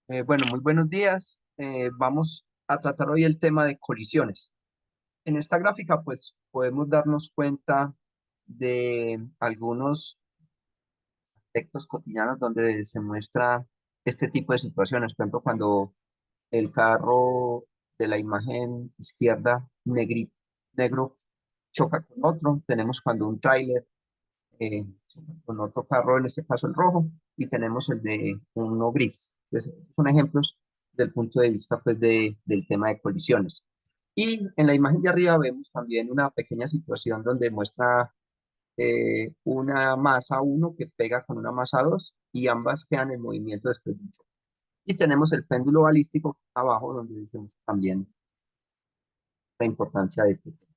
Bueno, muy buenos días. Vamos a tratar hoy el tema de colisiones. En esta gráfica, pues, podemos darnos cuenta de algunos aspectos cotidianos donde se muestra este tipo de situaciones. Por ejemplo, cuando el carro de la imagen izquierda negro choca con otro, tenemos cuando un tráiler choca con otro carro, en este caso el rojo, y tenemos el de uno gris. Entonces, son ejemplos del punto de vista pues, del tema de colisiones. Y en la imagen de arriba vemos también una pequeña situación donde muestra una masa uno que pega con una masa 2 y ambas quedan en movimiento después de un choque. Y tenemos el péndulo balístico abajo donde decimos también la importancia de este tema.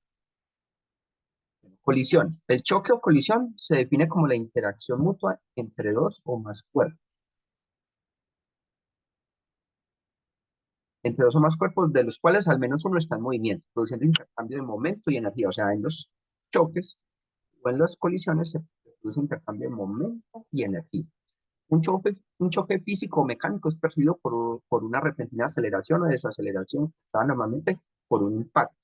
Colisiones. El choque o colisión se define como la interacción mutua entre dos o más cuerpos. Entre dos o más cuerpos, de los cuales al menos uno está en movimiento, produciendo intercambio de momento y energía. O sea, en los choques o en las colisiones se produce intercambio de momento y energía. Un choque físico o mecánico es percibido por una repentina aceleración o desaceleración, normalmente por un impacto.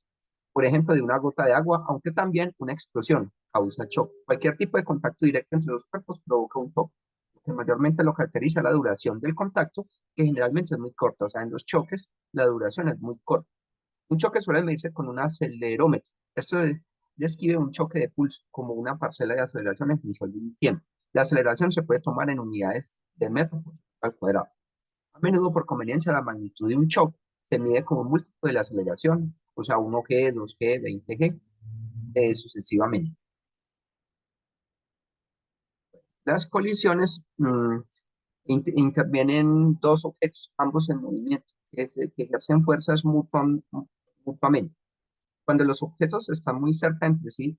Por ejemplo, de una gota de agua, aunque también una explosión causa choque. Cualquier tipo de contacto directo entre los cuerpos provoca un choque, que mayormente lo caracteriza la duración del contacto, que generalmente es muy corta. O sea, en los choques la duración es muy corta. Un choque suele medirse con un acelerómetro. Esto describe un choque de pulso como una parcela de aceleración en función de un tiempo. La aceleración se puede tomar en unidades de metro al cuadrado. A menudo, por conveniencia, la magnitud de un choque se mide como un múltiplo de la aceleración, o sea, 1G, 2G, 20G, sucesivamente. Las colisiones intervienen dos objetos, ambos en movimiento, que ejercen fuerzas mutuamente. Cuando los objetos están muy cerca entre sí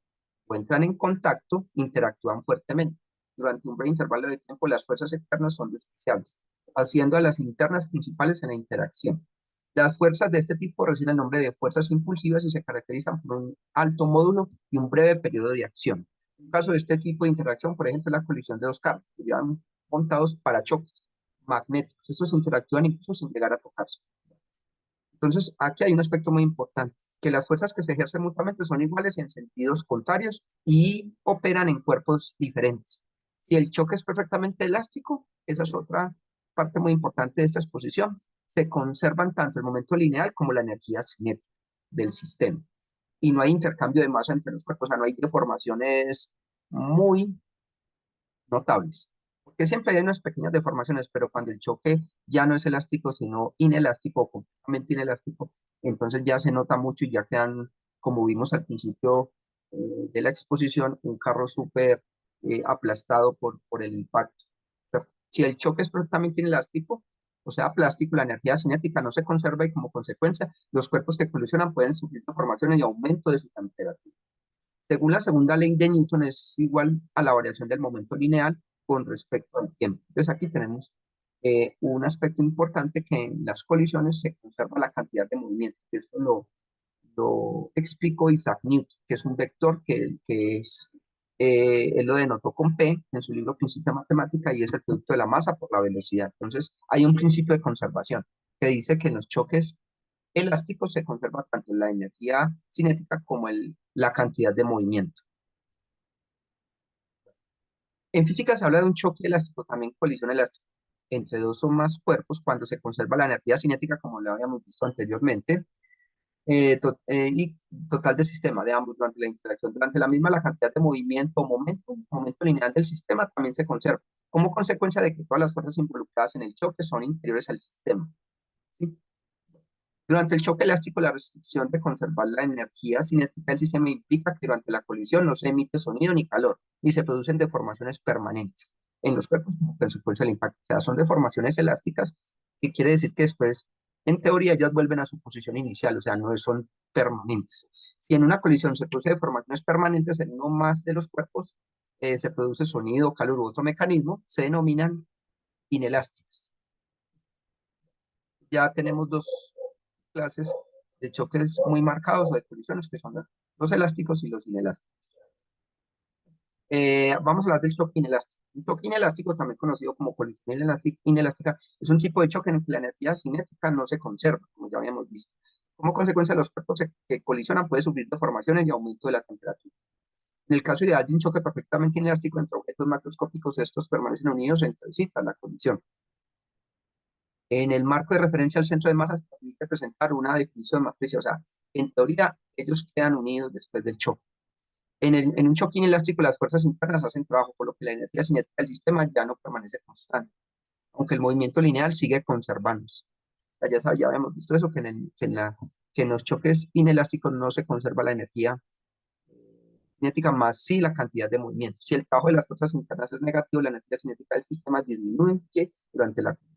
o entran en contacto, interactúan fuertemente. Durante un breve intervalo de tiempo, las fuerzas externas son despreciables, haciendo a las internas principales en la interacción. Las fuerzas de este tipo reciben el nombre de fuerzas impulsivas y se caracterizan por un alto módulo y un breve periodo de acción. Un caso de este tipo de interacción, por ejemplo, es la colisión de dos carros que llevan montados parachoques magnéticos. Estos interactúan incluso sin llegar a tocarse. Entonces, aquí hay un aspecto muy importante, que las fuerzas que se ejercen mutuamente son iguales en sentidos contrarios y operan en cuerpos diferentes. Si el choque es perfectamente elástico, esa es otra parte muy importante de esta exposición, se conservan tanto el momento lineal como la energía cinética del sistema. Y no hay intercambio de masa entre los cuerpos, o sea, no hay deformaciones muy notables. Porque siempre hay unas pequeñas deformaciones, pero cuando el choque ya no es elástico, sino inelástico o completamente inelástico, entonces ya se nota mucho y ya quedan, como vimos al principio de la exposición, un carro súper aplastado por el impacto. Pero si el choque es perfectamente inelástico, o sea, plástico, la energía cinética no se conserva y como consecuencia, los cuerpos que colisionan pueden sufrir deformaciones y aumento de su temperatura. Según la segunda ley de Newton, es igual a la variación del momento lineal con respecto al tiempo. Entonces aquí tenemos un aspecto importante que en las colisiones se conserva la cantidad de movimiento. Esto lo explicó Isaac Newton, que es un vector él lo denotó con P en su libro Principio de Matemática y es el producto de la masa por la velocidad. Entonces hay un principio de conservación que dice que en los choques elásticos se conserva tanto la energía cinética como la cantidad de movimiento. En física se habla de un choque elástico, también colisión elástica, entre dos o más cuerpos cuando se conserva la energía cinética, como lo habíamos visto anteriormente, y total del sistema de ambos durante la interacción. Durante la misma, la cantidad de momento lineal del sistema también se conserva, como consecuencia de que todas las fuerzas involucradas en el choque son inferiores al sistema. ¿Sí? Durante el choque elástico, la restricción de conservar la energía cinética del sistema implica que durante la colisión no se emite sonido ni calor, ni se producen deformaciones permanentes en los cuerpos como consecuencia del impacto. O sea, son deformaciones elásticas, que quiere decir que después, en teoría, ellas vuelven a su posición inicial, o sea, no son permanentes. Si en una colisión se produce deformaciones permanentes en uno más de los cuerpos, se produce sonido, calor u otro mecanismo, se denominan inelásticas. Ya tenemos dos clases de choques muy marcados o de colisiones que son los elásticos y los inelásticos. Vamos a hablar del choque inelástico. Un choque inelástico, también conocido como colisión inelástica, es un tipo de choque en el que la energía cinética no se conserva, como ya habíamos visto. Como consecuencia, los cuerpos que colisionan pueden sufrir deformaciones y aumento de la temperatura. En el caso ideal de un choque perfectamente inelástico entre objetos macroscópicos, estos permanecen unidos entre sí tras la colisión. En el marco de referencia al centro de masas permite presentar una definición más precisa. O sea, en teoría, ellos quedan unidos después del choque. En un choque inelástico, las fuerzas internas hacen trabajo, por lo que la energía cinética del sistema ya no permanece constante, aunque el movimiento lineal sigue conservándose. Ya habíamos visto eso, que en los choques inelásticos no se conserva la energía cinética, más sí la cantidad de movimiento. Si el trabajo de las fuerzas internas es negativo, la energía cinética del sistema disminuye durante la colisión.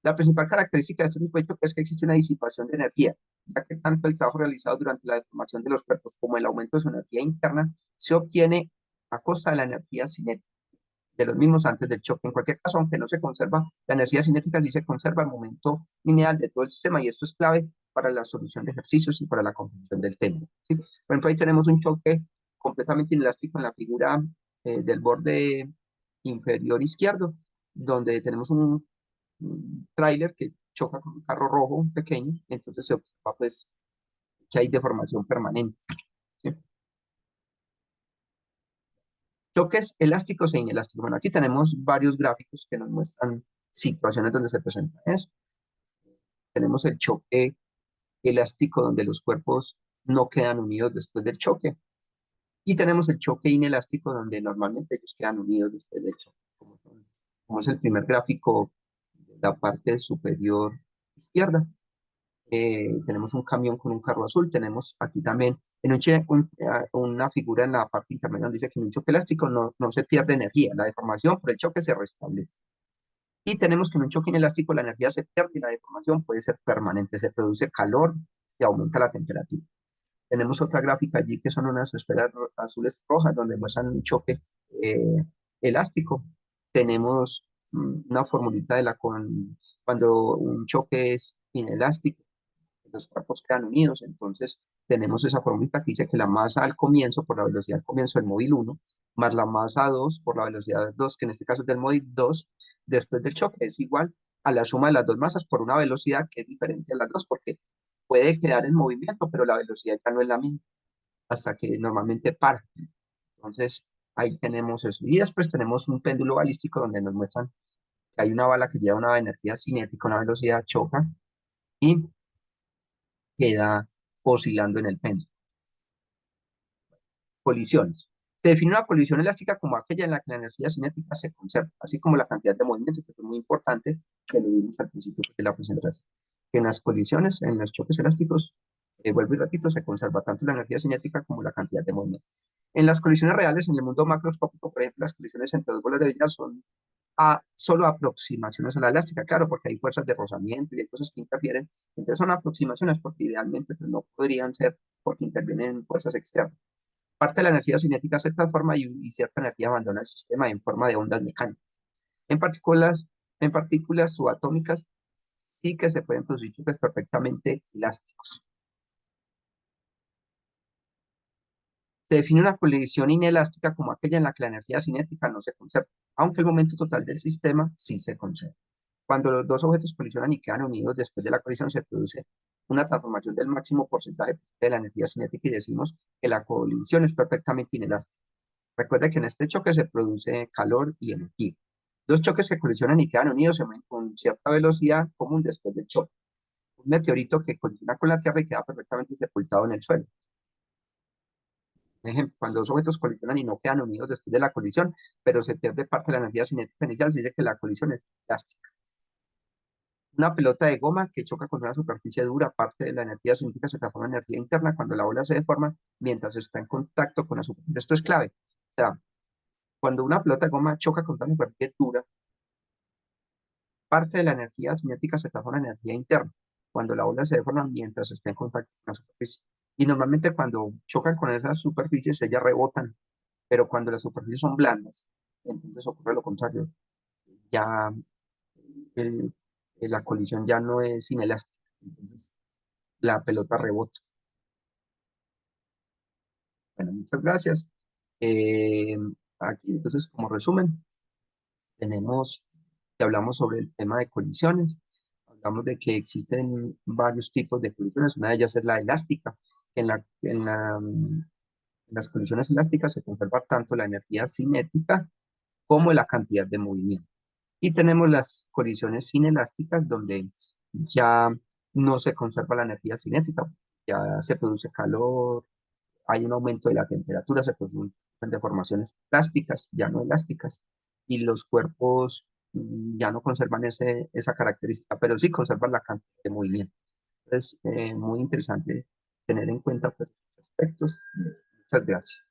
La principal característica de este tipo de choque es que existe una disipación de energía, ya que tanto el trabajo realizado durante la deformación de los cuerpos como el aumento de su energía interna se obtiene a costa de la energía cinética de los mismos antes del choque. En cualquier caso, aunque no se conserva, la energía cinética sí se conserva al momento lineal de todo el sistema y esto es clave para la solución de ejercicios y para la comprensión del tema, ¿sí? Por ejemplo, ahí tenemos un choque completamente inelástico en la figura del borde inferior izquierdo, donde tenemos un tráiler que choca con un carro rojo pequeño, entonces se observa pues que hay deformación permanente, ¿sí? Choques elásticos e inelásticos. Bueno, aquí tenemos varios gráficos que nos muestran situaciones donde se presenta eso. Tenemos el choque elástico donde los cuerpos no quedan unidos después del choque. Y tenemos el choque inelástico donde normalmente ellos quedan unidos después del choque. Como es el primer gráfico de la parte superior izquierda. Tenemos un camión con un carro azul, tenemos aquí también una figura en la parte intermedia donde dice que en un choque elástico no se pierde energía, la deformación por el choque se restablece. Y tenemos que en un choque inelástico la energía se pierde y la deformación puede ser permanente, se produce calor y aumenta la temperatura. Tenemos otra gráfica allí que son unas esferas azules rojas donde muestran un choque eh, elástico. Tenemos una formulita cuando un choque es inelástico los cuerpos quedan unidos, entonces tenemos esa formulita que dice que la masa al comienzo, por la velocidad al comienzo del móvil 1, más la masa 2 por la velocidad 2, que en este caso es del móvil 2, después del choque es igual a la suma de las dos masas por una velocidad que es diferente a las dos, porque puede quedar en movimiento, pero la velocidad ya no es la misma, hasta que normalmente para. Entonces, ahí tenemos eso. Y después tenemos un péndulo balístico donde nos muestran que hay una bala que lleva una energía cinética, una velocidad, choca y queda oscilando en el péndulo. Colisiones. Se define una colisión elástica como aquella en la que la energía cinética se conserva, así como la cantidad de movimiento, que es muy importante, que lo vimos al principio de la presentación. Que en las colisiones, en los choques elásticos, vuelvo y repito, se conserva tanto la energía cinética como la cantidad de movimiento. En las colisiones reales, en el mundo macroscópico, por ejemplo, las colisiones entre dos bolas de billar son solo aproximaciones a la elástica, claro, porque hay fuerzas de rozamiento y hay cosas que interfieren, entonces son aproximaciones porque idealmente pues, no podrían ser porque intervienen fuerzas externas. Parte de la energía cinética se transforma y cierta energía abandona el sistema en forma de ondas mecánicas. En partículas, en partículas subatómicas sí que se pueden producir choques perfectamente elásticos. Se define una colisión inelástica como aquella en la que la energía cinética no se conserva, aunque el momento total del sistema sí se conserva. Cuando los dos objetos colisionan y quedan unidos después de la colisión, se produce una transformación del máximo porcentaje de la energía cinética y decimos que la colisión es perfectamente inelástica. Recuerda que en este choque se produce calor y energía. Dos choques que colisionan y quedan unidos se mueven con cierta velocidad común después del choque. Un meteorito que colisiona con la Tierra y queda perfectamente sepultado en el suelo. Por ejemplo, cuando dos objetos colisionan y no quedan unidos después de la colisión, pero se pierde parte de la energía cinética inicial, se dice que la colisión es elástica. Una pelota de goma que choca contra una superficie dura, parte de la energía cinética se transforma en energía interna cuando la bola se deforma mientras está en contacto con la superficie. Esto es clave. O sea, cuando una pelota de goma choca contra una superficie dura, parte de la energía cinética se transforma en energía interna, cuando la ola se deforma mientras está en contacto con la superficie. Y normalmente cuando chocan con esas superficies, ellas rebotan, pero cuando las superficies son blandas, entonces ocurre lo contrario. Ya el- la colisión ya no es inelástica, entonces la pelota rebota. Bueno, muchas gracias. Eh, aquí. Entonces, como resumen, tenemos que hablamos sobre el tema de colisiones. Hablamos de que existen varios tipos de colisiones. Una de ellas es la elástica. En las colisiones elásticas se conserva tanto la energía cinética como la cantidad de movimiento. Y tenemos las colisiones inelásticas, donde ya no se conserva la energía cinética, ya se produce calor, hay un aumento de la temperatura, se producen deformaciones plásticas, ya no elásticas, y los cuerpos ya no conservan esa característica, pero sí conservan la cantidad de movimiento. Es muy interesante tener en cuenta pues, estos aspectos. Muchas gracias.